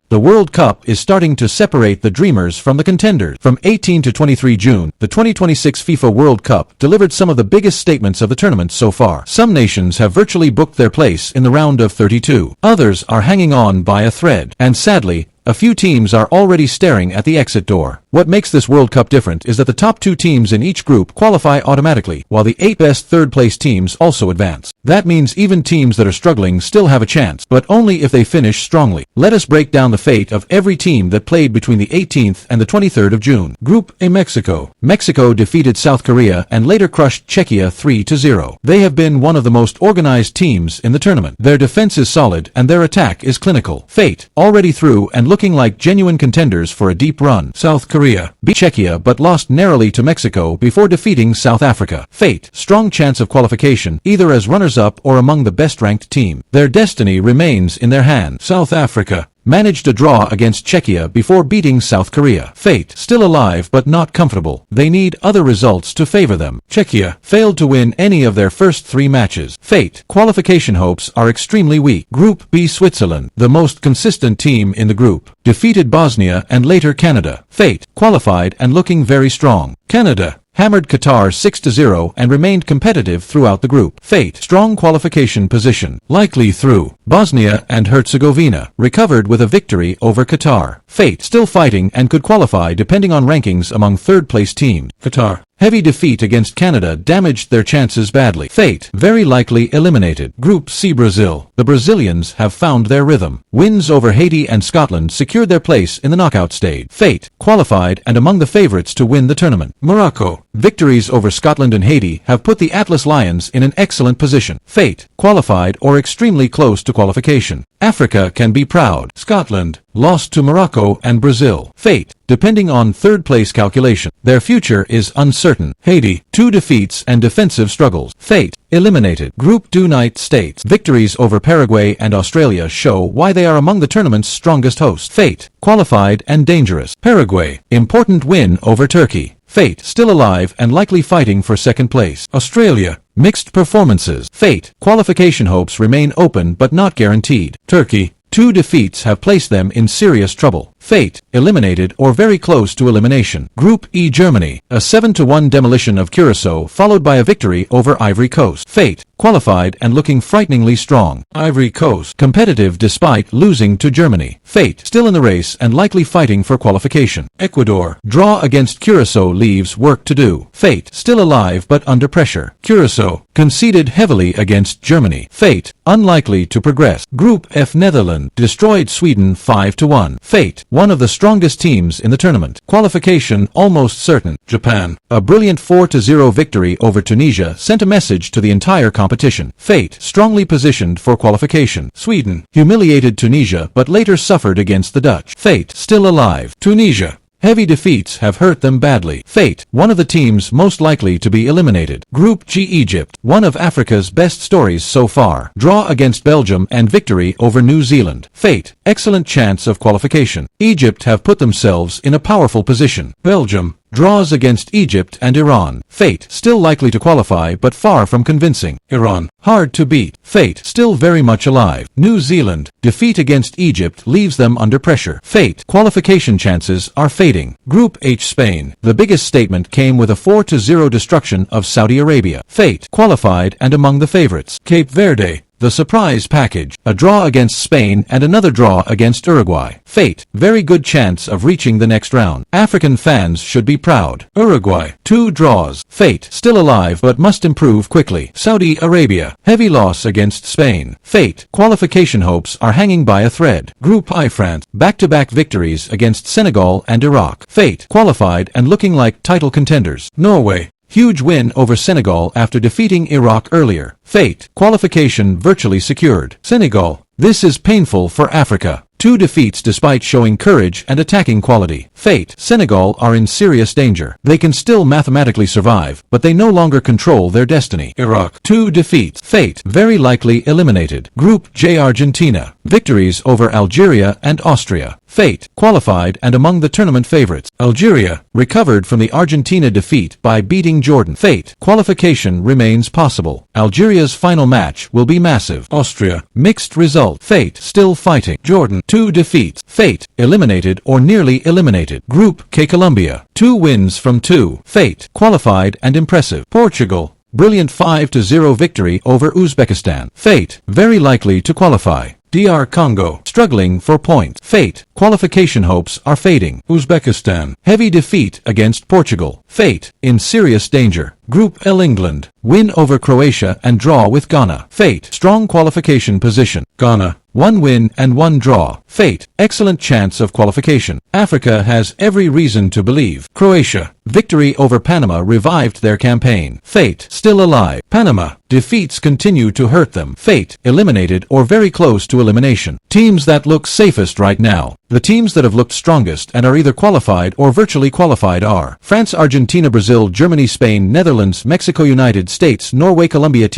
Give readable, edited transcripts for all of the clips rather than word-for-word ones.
The World Cup is starting to separate the dreamers from the contenders. From 18 to 23 June, the 2026 FIFA World Cup delivered some of the biggest statements of the tournament so far. Some nations have virtually booked their place in the round of 32. Others are hanging on by a thread. And sadly, a few teams are already staring at the exit door. What makes this World Cup different is that the top 2 teams in each group qualify automatically, while the 8 best third-place teams also advance. That means even teams that are struggling still have a chance, but only if they finish strongly. Let us break down the fate of every team that played between the 18th and the 23rd of June. Group A: Mexico. Mexico defeated South Korea and later crushed Czechia 3-0. They have been one of the most organized teams in the tournament. Their defense is solid and their attack is clinical. Fate, already through and looking like genuine contenders for a deep run. South Korea beat Czechia but lost narrowly to Mexico before defeating South Africa. Fate, strong chance of qualification, either as runners-up or among the best-ranked team. Their destiny remains in their hands. South Africa managed a draw against Czechia before beating South Korea. Fate, still alive but not comfortable. They need other results to favor them. Czechia failed to win any of their first 3 matches. Fate, qualification hopes are extremely weak. Group B: Switzerland, the most consistent team in the group, defeated Bosnia and later Canada. Fate, qualified and looking very strong. Canada hammered Qatar 6-0 and remained competitive throughout the group. Fate, strong qualification position, likely through. Bosnia and Herzegovina recovered with a victory over Qatar. Fate, still fighting and could qualify depending on rankings among third-place teams. Qatar heavy defeat against Canada damaged their chances badly. Fate, very likely eliminated. Group C: Brazil. The Brazilians have found their rhythm. Wins over Haiti and Scotland secured their place in the knockout stage. Fate, qualified and among the favorites to win the tournament. Morocco. Victories over Scotland and Haiti have put the Atlas Lions in an excellent position. Fate, qualified or extremely close to qualification. Africa can be proud. Scotland lost to Morocco and Brazil. Fate, depending on third-place calculation. Their future is uncertain. Haiti, 2 defeats and defensive struggles. Fate, eliminated. Group D: United States. Victories over Paraguay and Australia show why they are among the tournament's strongest hosts. Fate, qualified and dangerous. Paraguay, important win over Turkey. Fate, still alive and likely fighting for second place. Australia, mixed performances. Fate, qualification hopes remain open but not guaranteed. Turkey, 2 defeats have placed them in serious trouble. Fate, eliminated or very close to elimination. Group E: Germany, a 7-1 demolition of Curacao followed by a victory over Ivory Coast. Fate, qualified and looking frighteningly strong. Ivory Coast, competitive despite losing to Germany. Fate, still in the race and likely fighting for qualification. Ecuador, draw against Curacao leaves work to do. Fate, still alive but under pressure. Curacao, conceded heavily against Germany. Fate, unlikely to progress. Group F: Netherlands, destroyed Sweden 5-1. Fate, one of the strongest teams in the tournament. Qualification almost certain. Japan, a brilliant 4-0 victory over Tunisia sent a message to the entire competition. Fate, strongly positioned for qualification. Sweden, humiliated Tunisia but later suffered against the Dutch. Fate, still alive. Tunisia, heavy defeats have hurt them badly. Fate, one of the teams most likely to be eliminated. Group G: Egypt, one of Africa's best stories so far. Draw against Belgium and victory over New Zealand. Fate, excellent chance of qualification. Egypt have put themselves in a powerful position. Belgium draws against Egypt and Iran. Fate, still likely to qualify but far from convincing. Iran, hard to beat. Fate, still very much alive. New Zealand, defeat against Egypt leaves them under pressure. Fate, qualification chances are fading. Group H: Spain, the biggest statement came with a 4-0 destruction of Saudi Arabia. Fate, qualified and among the favorites. Cape Verde, the surprise package, a draw against Spain and another draw against Uruguay. Fate, very good chance of reaching the next round. African fans should be proud. Uruguay, 2 draws. Fate, still alive but must improve quickly. Saudi Arabia, heavy loss against Spain. Fate, qualification hopes are hanging by a thread. Group I: France, back-to-back victories against Senegal and Iraq. Fate, qualified and looking like title contenders. Norway, huge win over Senegal after defeating Iraq earlier. Fate, qualification virtually secured. Senegal, this is painful for Africa. 2 defeats despite showing courage and attacking quality. Fate, Senegal are in serious danger. They can still mathematically survive, but they no longer control their destiny. Iraq, 2 defeats. Fate, very likely eliminated. Group J: Argentina, Victories over Algeria and Austria. Fate, qualified and among the tournament favorites. Algeria, recovered from the Argentina defeat by beating Jordan. Fate, qualification remains possible. Algeria's final match will be massive. Austria, mixed result. Fate, still fighting. Jordan, 2 defeats. Fate, eliminated or nearly eliminated. Group K. Colombia, 2 wins from 2. Fate, qualified and impressive. Portugal, brilliant 5-0 victory over Uzbekistan. Fate, very likely to qualify. DR Congo, struggling for points. Fate, qualification hopes are fading. Uzbekistan, heavy defeat against Portugal. Fate, in serious danger. Group L. England, win over Croatia and draw with Ghana. Fate, strong qualification position. Ghana, 1 win and 1 draw. Fate, excellent chance of qualification. Africa has every reason to believe. Croatia, victory over Panama revived their campaign. Fate, still alive. Panama, defeats continue to hurt them. Fate, eliminated or very close to elimination. Teams that look safest right now. The teams that have looked strongest and are either qualified or virtually qualified are France, Argentina, Brazil, Germany, Spain, Netherlands, Mexico, United States, Norway, Colombia.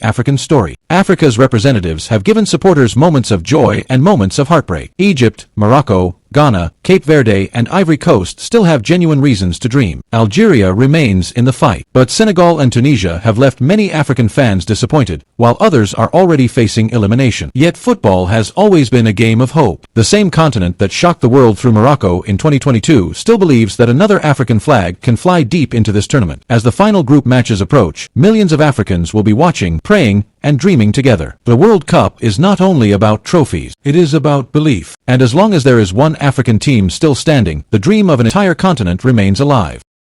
African story. Africa's representatives have given supporters moments of joy and moments of heartbreak. Egypt, Morocco, Ghana, Cape Verde, and Ivory Coast still have genuine reasons to dream. Algeria remains in the fight, but Senegal and Tunisia have left many African fans disappointed, while others are already facing elimination. Yet football has always been a game of hope. The same continent that shocked the world through Morocco in 2022 still believes that another African flag can fly deep into this tournament. As the final group matches approach, millions of Africans will be watching, praying, and dreaming together. The World Cup is not only about trophies, it is about belief. And as long as there is one African team still standing, the dream of an entire continent remains alive.